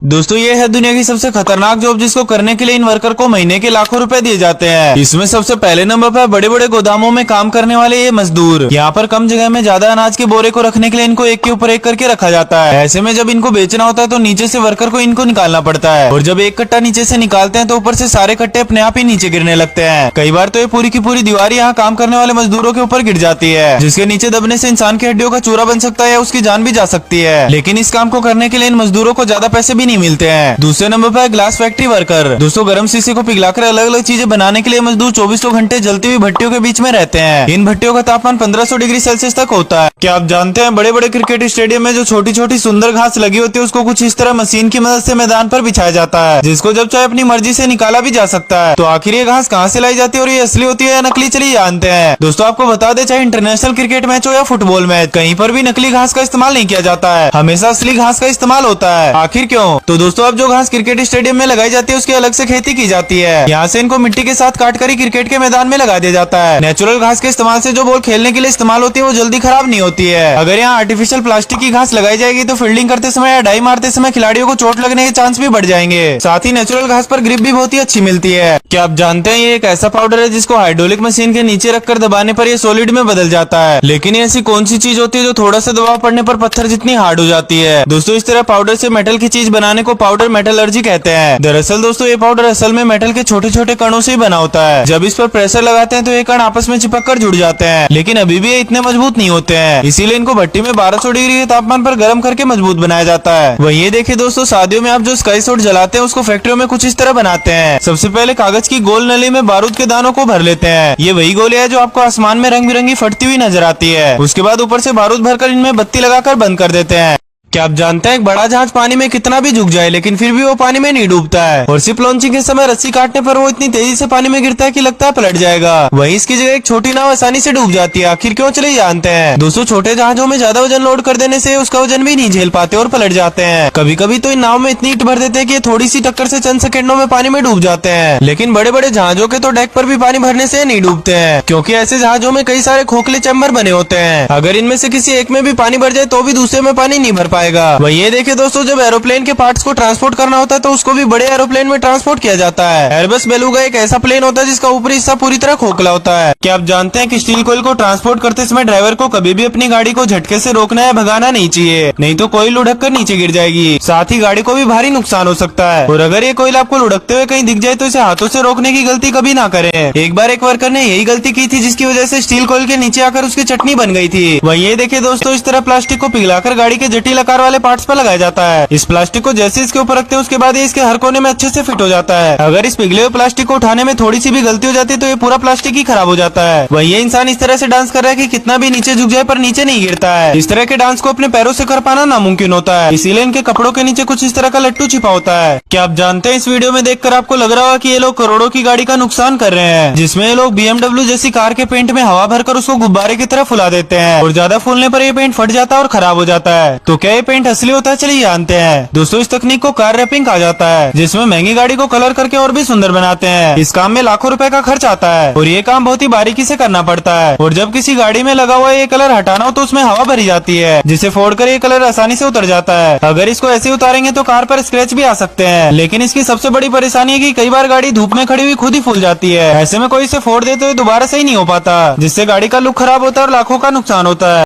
दोस्तों ये है दुनिया की सबसे खतरनाक जॉब, जिसको करने के लिए इन वर्कर को महीने के लाखों रुपए दिए जाते हैं। इसमें सबसे पहले नंबर पर बड़े बड़े गोदामों में काम करने वाले ये मजदूर। यहाँ पर कम जगह में ज्यादा अनाज के बोरे को रखने के लिए इनको एक के ऊपर एक करके रखा जाता है। ऐसे में जब इनको बेचना होता है तो नीचे से वर्कर को इनको निकालना पड़ता है, और जब एक कट्टा नीचे से निकालते हैं तो ऊपर से सारे कट्टे अपने आप ही नीचे गिरने लगते हैं। कई बार तो ये पूरी की पूरी दीवार यहाँ काम करने वाले मजदूरों के ऊपर गिर जाती है, जिसके नीचे दबने से इंसान की हड्डियों का चूरा बन सकता है या उसकी जान भी जा सकती है। लेकिन इस काम को करने के लिए इन मजदूरों को ज्यादा पैसे भी नहीं मिलते हैं। दूसरे नंबर पर ग्लास फैक्ट्री वर्कर। दोस्तों गर्म शीशे को पिघलाकर अलग अलग चीजें बनाने के लिए मजदूर 24 घंटे जलती हुई भट्टियों के बीच में रहते हैं। इन भट्टियों का तापमान 1500 डिग्री सेल्सियस तक होता है। क्या आप जानते हैं बड़े बड़े क्रिकेट स्टेडियम में जो छोटी छोटी सुंदर घास लगी होती है उसको कुछ इस तरह मशीन की मदद से मैदान पर बिछाया जाता है, जिसको जब चाहे अपनी मर्जी से निकाला भी जा सकता है। तो आखिर ये घास कहाँ से लाई जाती है और ये असली होती है या नकली, चलिए जानते हैं। दोस्तों आपको बता दें, चाहे इंटरनेशनल क्रिकेट मैच हो या फुटबॉल मैच, कहीं पर भी नकली घास का इस्तेमाल नहीं किया जाता है, हमेशा असली घास का इस्तेमाल होता है। आखिर क्यों? तो दोस्तों अब जो घास क्रिकेट स्टेडियम में लगाई जाती है उसकी अलग से खेती की जाती है। यहाँ से इनको मिट्टी के साथ काट कर ही क्रिकेट के मैदान में लगा दिया जाता है। नेचुरल घास के इस्तेमाल से जो बॉल खेलने के लिए इस्तेमाल होती है वो जल्दी खराब नहीं होती है। अगर यहाँ आर्टिफिशियल प्लास्टिक की घास लगाई जाएगी तो फील्डिंग करते समय या डाई मारते समय खिलाड़ियों को चोट लगने के चांस भी बढ़ जाएंगे। साथ ही नेचुरल घास पर ग्रिप भी बहुत ही अच्छी मिलती है। क्या आप जानते हैं ये एक ऐसा पाउडर है जिसको हाइड्रोलिक मशीन के नीचे रखकर दबाने पर ये सॉलिड में बदल जाता है। लेकिन ऐसी कौन सी चीज होती है जो थोड़ा सा दबाव पड़ने पर पत्थर जितनी हार्ड हो जाती है? दोस्तों इस तरह पाउडर से मेटल की चीज बनाने को पाउडर मेटलर्जी कहते हैं। दरअसल दोस्तों ये पाउडर असल में मेटल के छोटे छोटे कणों से ही बना होता है। जब इस पर प्रेशर लगाते हैं तो ये कण आपस में चिपक कर जुड़ जाते हैं, लेकिन अभी भी ये इतने मजबूत नहीं होते हैं। इसीलिए इनको भट्टी में 1200 डिग्री के तापमान पर गर्म करके मजबूत बनाया जाता है। वही ये देखिए दोस्तों, शादियों में आप जो स्काई शॉट जलाते हैं उसको फैक्ट्रियों में कुछ इस तरह बनाते हैं। सबसे पहले कागज की गोल नली में बारूद के दानों को भर लेते हैं। ये वही गोलियां है जो आपको आसमान में रंग बिरंगी फटती हुई नजर आती है। उसके बाद ऊपर से बारूद भरकर इनमें बत्ती लगाकर बंद कर देते हैं। क्या आप जानते हैं एक बड़ा जहाज पानी में कितना भी झुक जाए लेकिन फिर भी वो पानी में नहीं डूबता है, और सिर्फ लॉन्चिंग के समय रस्सी काटने पर वो इतनी तेजी से पानी में गिरता है कि लगता है पलट जाएगा। वहीं इसकी जगह एक छोटी नाव आसानी से डूब जाती है। आखिर क्यों, चलिए जानते हैं। दोस्तों छोटे जहाजों में ज्यादा वजन लोड कर देने से उसका वजन भी नहीं झेल पाते और पलट जाते हैं। कभी कभी तो इन नाव में इतनी ईंट भर देते हैं कि थोड़ी सी टक्कर से चंद सेकंडों में पानी में डूब जाते हैं। लेकिन बड़े बड़े जहाजों के तो डेक पर भी पानी भरने से नहीं डूबते हैं, क्योंकि ऐसे जहाजों में कई सारे खोखले चैम्बर बने होते हैं। अगर इनमें से किसी एक में भी पानी भर जाए तो भी दूसरे में पानी नहीं भर पाएगा। वही देखिए दोस्तों, जब एरोप्लेन के पार्ट्स को ट्रांसपोर्ट करना होता है तो उसको भी बड़े एरोप्लेन में ट्रांसपोर्ट किया जाता है। एयरबस बेलुगा एक ऐसा प्लेन होता है जिसका ऊपरी हिस्सा पूरी तरह खोखला होता है। क्या आप जानते हैं कि स्टील कोयल को ट्रांसपोर्ट करते समय ड्राइवर को कभी भी अपनी गाड़ी को झटके से रोकना या भगाना नहीं चाहिए, नहीं तो कोयल लुढ़क कर नीचे गिर जाएगी। साथ ही गाड़ी को भी भारी नुकसान हो सकता है। और अगर ये कोयल आपको लुढ़कते हुए कहीं दिख जाए तो इसे हाथों से रोकने की गलती कभी ना करें। एक बार एक वर्कर ने यही गलती की थी, जिसकी वजह से स्टील कोयल के नीचे आकर उसकी चटनी बन गई थी। वही ये देखिए दोस्तों, इस तरह प्लास्टिक को पिघलाकर गाड़ी के जटिल आकार वाले पार्ट्स पर लगाया जाता है। इस प्लास्टिक को जैसे इसके ऊपर रखते हैं उसके बाद ये इसके हर कोने में अच्छे से फिट हो जाता है। अगर इस पिघले हुए प्लास्टिक को उठाने में थोड़ी सी भी गलती हो जाती है तो ये पूरा प्लास्टिक ही खराब हो जाता है। वही ये इंसान इस तरह से डांस कर रहा है कि कितना भी नीचे झुक जाए पर नीचे नहीं गिरता है। इस तरह के डांस को अपने पैरों से कर पाना नामुमकिन होता है, इसीलिए इनके कपड़ों के नीचे कुछ इस तरह का लट्टू छिपा होता है। क्या आप जानते हैं इस वीडियो में देखकर आपको लग रहा होगा कि ये लोग करोड़ों की गाड़ी का नुकसान कर रहे हैं, जिसमें ये लोग BMW जैसी कार के पेंट में हवा भरकर उसको गुब्बारे की तरह फुला देते हैं, और ज्यादा फूलने पर ये पेंट फट जाता है और खराब हो जाता है। तो क्या ये पेंट असली होता है, चलिए जानते हैं। दोस्तों इस तकनीक को कार रैपिंग कहा जाता है, जिसमें महंगी गाड़ी को कलर करके और भी सुंदर बनाते हैं। इस काम में लाखों रुपए का खर्च आता है और ये काम बहुत ही बारीकी से करना पड़ता है। और जब किसी गाड़ी में लगा हुआ ये कलर हटाना हो तो उसमें हवा भरी जाती है, जिसे फोड़कर ये कलर आसानी से उतर जाता है। अगर इसको ऐसे उतारेंगे तो कार पर स्क्रैच भी आ सकते हैं। लेकिन इसकी सबसे बड़ी परेशानी है कि कई बार गाड़ी धूप में खड़ी हुई खुद ही फूल जाती है। ऐसे में कोई इसे फोड़ दे तो ये दोबारा सही नहीं हो पाता, जिससे गाड़ी का लुक खराब होता है और लाखों का नुकसान होता है।